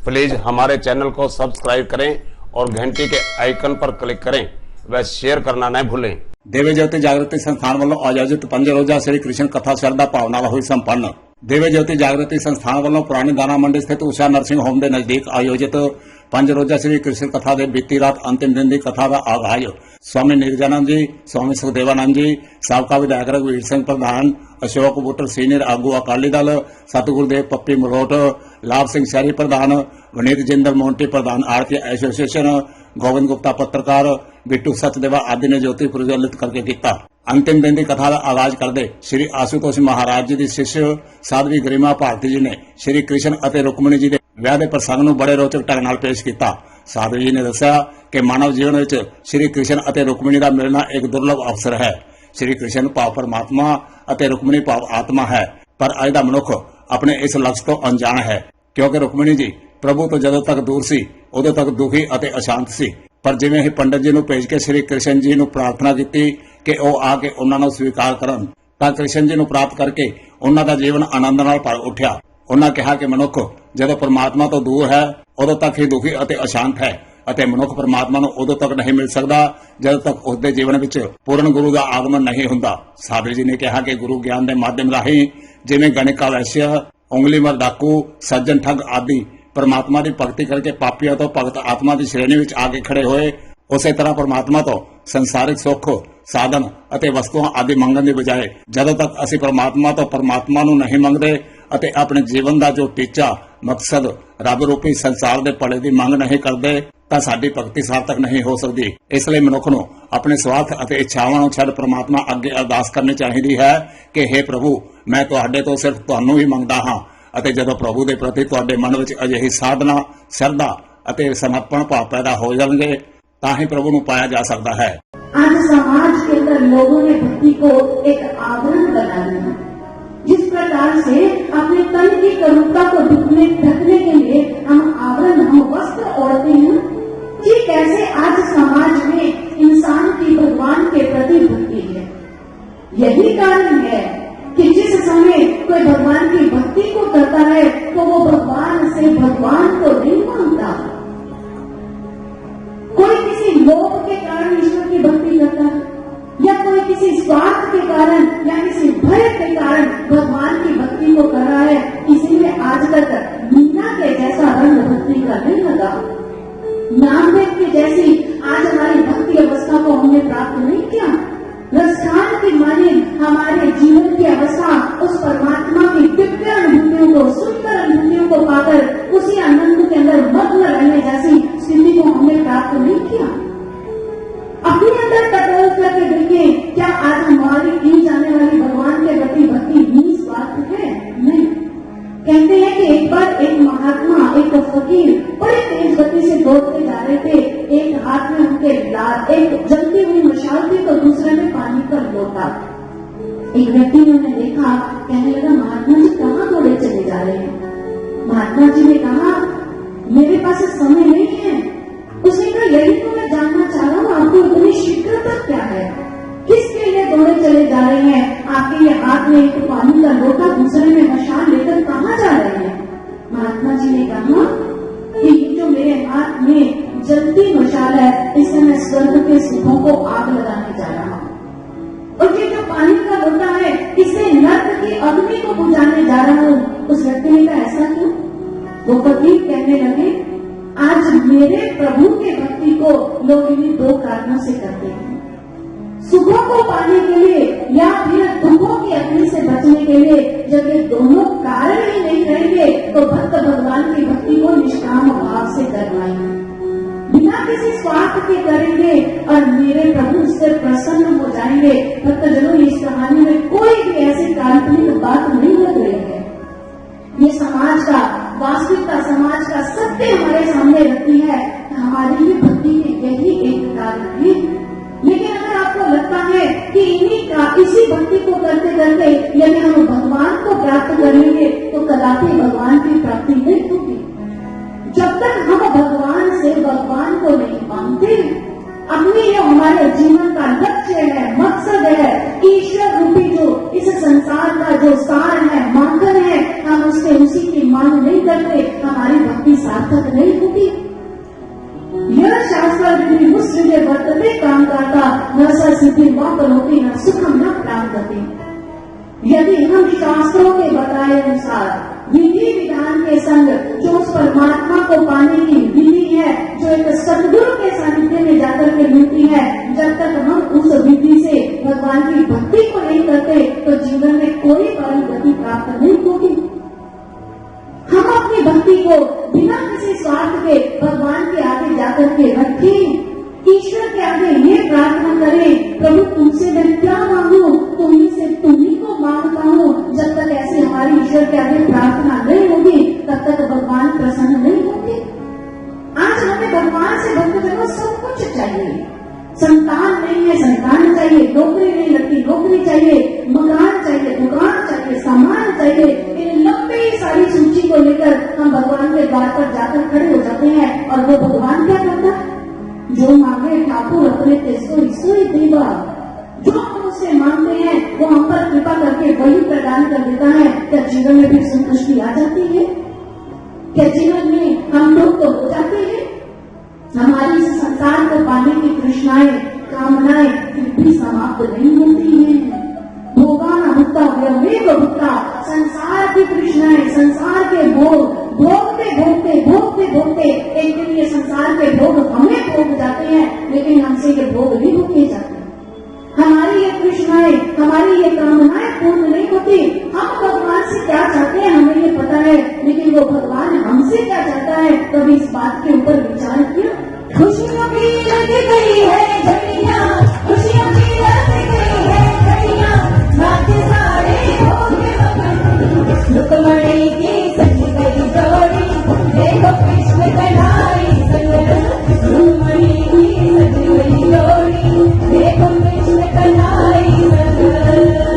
Please हमारे channel को subscribe करें और घंटी के आइकन पर क्लिक करें व शेयर करना न भूलें। देवी ज्योति जागृति संस्थान वालों आयोजित 5 रोजा श्री कृष्ण कथा श्रद्धा भावना हुई संपन्न। देवी ज्योति जागृति संस्थान वालों पुरानी दाना मंडी स्थित उषा नर्सिंग होम के नजदीक आयोजित 5 रोजा श्री कृष्ण कथा के बीती रात अंतिम दिन की कथा का आगाज स्वामी निर्जानंद जी, स्वामी सुखदेवानंद जी, साबका विधायक रघुवीर सिंह प्रधान, अशोक बुटर सीनियर आगू अकाली दल, सतगुरुदेव पप्पी मरोट, लाभ सिंह शहरी प्रधान, वनीत जिंदल मोंटी प्रधान आरती एसोसिएशन, गोविंद गुप्ता पत्रकार, बिट्टू सचदेवा आदि ने ज्योति प्रज्वलित करके किया। अंतिम दिन की कथा का आगाज करते श्री आशुतोष महाराज जी की शिष्य साध्वी गरिमा भारती जी ने श्री कृष्ण और रुक्मणी जी के विआह के प्रसंग को बड़े रोचक ढंग नाल पेश किया। साध्वी जी ने दस्या कि मानव जीवन में श्री कृष्ण और रुक्मणी का मिलना एक दुर्लभ अवसर है। श्री कृष्ण भाव परमात्मा और रुक्मणी भाव आत्मा है, पर अज का मनुख अपने इस लक्ष्य तो अनजान है, क्योंकि रुक्मणी जी प्रभु तो जदों तक दूर सी उदों तक दुखी और अशांत सी। पर जिवें ही पंडित जी को भेज के श्री कृष्ण जी ने प्रार्थना की कि वह आके उन्होंने स्वीकार करन, तां कृष्ण जी को प्राप्त करके उन्हों का जीवन आनंद नाल भर उठ्या। उन्होंने कहा कि मनुख जदों परमात्मा तो दूर है उदों तक ही दुखी और अशांत है, और मनुख परमात्मा को उदों तक नहीं मिल सकता जदों तक उसके जीवन में पूर्ण गुरु का आगमन नहीं हुंदा। साधु जी ने कहा कि गुरु ज्ञान के माध्यम राही जिवें गणिका वैश्य, उंगली मर डाकू, सज्जन ठग आदि परमात्मा की भगती करके पापियों तो भगत आत्मा की श्रेणी में आके खड़े हुए, उसे तरह परमात्मा तो संसारिक सुख साधन और वस्तुओं आदि मंगन की बजाय जदों तक असी परमात्मा तो परमात्मा नूं नहीं मंगते और अपने जीवन का जो टीचा मकसद रब रूपी संसार के भले की मंग नहीं करते तां साडी भगती सार्थक नहीं हो सकती। इसलिए मनुख नूं अपने स्वार्थ और इच्छावां नूं छड्ड परमात्मा अगे अरदास करनी चाहिए है कि हे प्रभु, मैं तुहाडे तो सिर्फ तुहानूं ही मंगदा हां, और जदों प्रभु के प्रति तुहाडे मन में अजिही साधना श्रद्धा और समर्पण भाव पैदा हो जाएंगे तां ही प्रभु नूं पाया जा सकता है। आज समाज के अंदर लोगों ने भक्ति को एक आवरण बना दिया। जिस प्रकार से अपने तन की करुणता को ढकने के लिए हम आवरण, हम वस्त्र ओढ़ते हैं, ठीक ऐसे आज समाज में इंसान की भगवान के प्रति भक्ति है। यही कारण है कि जिस समय कोई भगवान की भक्ति को करता है तो वो भगवान से भगवान को नहीं मांगता। कोई किसी लोभ के कारण ईश्वर की भक्ति करता है, या कोई किसी स्वार्थ के कारण या किसी भय के कारण भगवान की भक्ति को कर रहा है। इसीलिए आज तक मीना के जैसा रंग भक्ति का नहीं लगा, नामदेव की जैसी आज हमारी भक्ति अवस्था को हमने प्राप्त नहीं किया। रसखान की माने हमारे जीवन की अवस्था उस परमात्मा की दिव्य अनुभूतियों को, सुंदर अनुभूतियों को पाकर उसी आनंद के अंदर मग्न रहने जैसी स्थिति को हमने प्राप्त नहीं किया। अपने अंदर टटोल करके देखिए, क्या आज हमारी की जाने वाली भगवान के प्रति भक्ति निस्वार्थ है? नहीं। कहते हैं कि एक बार एक महात्मा, एक फकीर बड़े तेज गति से दौड़ते जा रहे थे। एक हाथ में उनके एक जलती हुई मशाल थी तो दूसरे में पानी का लोटा। एक व्यक्ति ने उन्हें देखा, कहने लगा, महात्मा जी कहाँ दौड़े चले जा रहे हैं? महात्मा जी ने कहा, मेरे पास समय नहीं है। उसने कहा, यही तो मैं जानना चाह रहा हूँ, आपको इतनी शीघ्रता क्या है? किसके लिए दौड़े चले जा रहे हैं? आपके ये हाथ में एक पानी का लोटा, दूसरे में मशाल लेकर कहाँ जा रहे हैं? महात्मा जी ने कहा कि ये जो मेरे हाथ में जलती मशाल है, इससे मैं स्वर्ग के सुखों को आग लगाने जा रहा हूँ, और ये जो पानी का लोटा है, इससे नर्क की अग्नि को बुझाने जा रहा हूँ। उस व्यक्ति ने कहा, ऐसा क्यों? वो फकीर कहने लगे, आज मेरे प्रभु के भक्ति को लोग इन्हीं 2 कारणों से करते हैं, सुखों को पाने के लिए या फिर दुखों की अग्नि से बचने के लिए। जब ये दोनों कारण ही नहीं रहेंगे तो भक्त भगवान की भक्ति को निष्काम भाव से करवाएंगे, बिना किसी स्वार्थ के करेंगे और मेरे प्रभु उससे प्रसन्न हो जाएंगे। भक्तजनों, इस कहानी में कोई भी ऐसी काल्पनिक बात नहीं लग रही है। ये समाज का वास्तविकता, समाज का सत्य हमारे सामने रखती है। हमारी भी भक्ति के यही एक कारण है। लेकिन अगर आपको लगता है कि इसी भक्ति को करते करते यदि हम भगवान को प्राप्त कर लेंगे तो कदापि भगवान की प्राप्ति नहीं होगी। जब तक हम भगवान से भगवान को नहीं मांगते, अपने ये हमारे जीवन का लक्ष्य है, मकसद है, ईश्वर रूपी जो इस संसार का जो सार है, माखन है, हम उसके से उसी की मांग नहीं करते, हमारी भक्ति सार्थक नहीं होती। यह शास्त्र विधि मुस्लिम वर्तते काम करता, न स सिद्धि होती, न सुखम न प्राप्त। यदि हम शास्त्रों के बताए अनुसार विधि विधान के संग जो उस परमात्मा को पाने की विधि है, जो एक सदगुरु के सानिध्य में जाकर के मिलती है, जब तक हम उस विधि से भगवान की भक्ति को नहीं करते तो जीवन में कोई परम गति प्राप्त नहीं होगी। हम अपनी भक्ति को बिना किसी स्वार्थ के भगवान के आगे जाकर के रखें, ईश्वर के आगे ये प्रार्थना करें, प्रभु तुमसे मैं क्या मांगू, तुम्ही से तुम्ही को मांगता हूँ। जब तक ऐसी हमारी ईश्वर के आगे प्रार्थना नहीं होगी तब तक भगवान प्रसन्न नहीं होंगे। आज हमें भगवान से भक्तजनों सब कुछ चाहिए। संतान नहीं है, संतान चाहिए, नौकरी नहीं लगती, नौकरी चाहिए, मकान चाहिए, दुकान चाहिए, सामान चाहिए। इन लंबी सारी सूची को लेकर हम भगवान के द्वार पर जाकर खड़े हो जाते हैं और वो भगवान क्या करता है? जो मांगे ठाकुर अपने तेजो ईश्वरी देवा। जो हम उससे मांगते हैं वो हम पर कृपा करके वही प्रदान कर देता है। क्या जीवन में भी संतुष्टि आ जाती है? क्या जीवन में हम लोग तो हो जाते हैं? हमारी इस संसार को पाने की तृष्णाएं, कामनाएं फिर भी समाप्त नहीं होती हैं। भोगाना भुक्ता व्यवेक भुक्ता, संसार की तृष्णाएं, संसार के भोग भोगते भोगते भोगते भोगते एक दिन ये संसार के भोग हमें भोग जाते हैं, लेकिन हमसे ये भोग नहीं भोगे जाते। हमारी ये तृष्णाएं, हमारी ये कामनाएं पूर्ण नहीं होती। हम भगवान से क्या चाहते हैं हमें ये पता है, लेकिन वो भगवान हमसे क्या चाहता है कभी इस बात के ऊपर विचार किया? खुशियों की लग गई है झड़ियाँ, खुशियों की लग गई है झड़ियाँ, नाचे सारे होके रुकमणी की सज गई जोड़ी, देखो कृष्ण कन्हैया संग, रुकमणी की सज गई जोड़ी, देखो कृष्ण कन्हैया संग।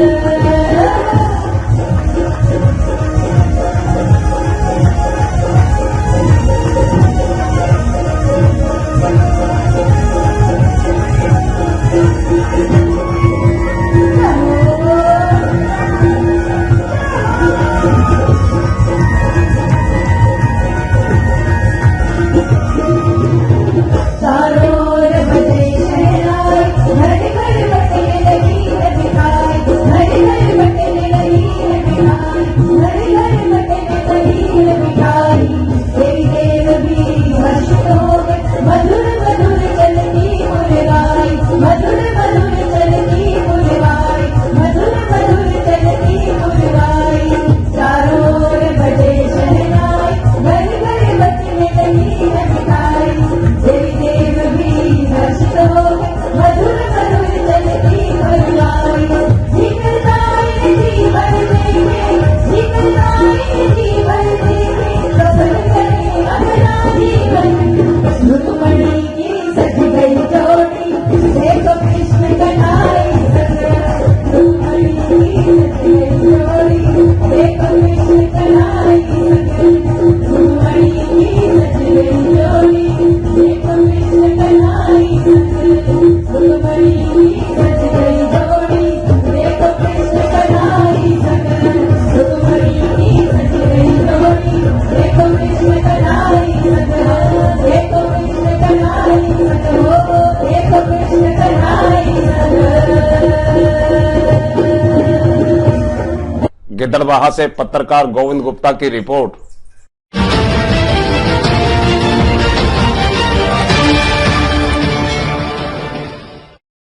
गिद्धड़बाहा से पत्रकार गोविंद गुप्ता की रिपोर्ट।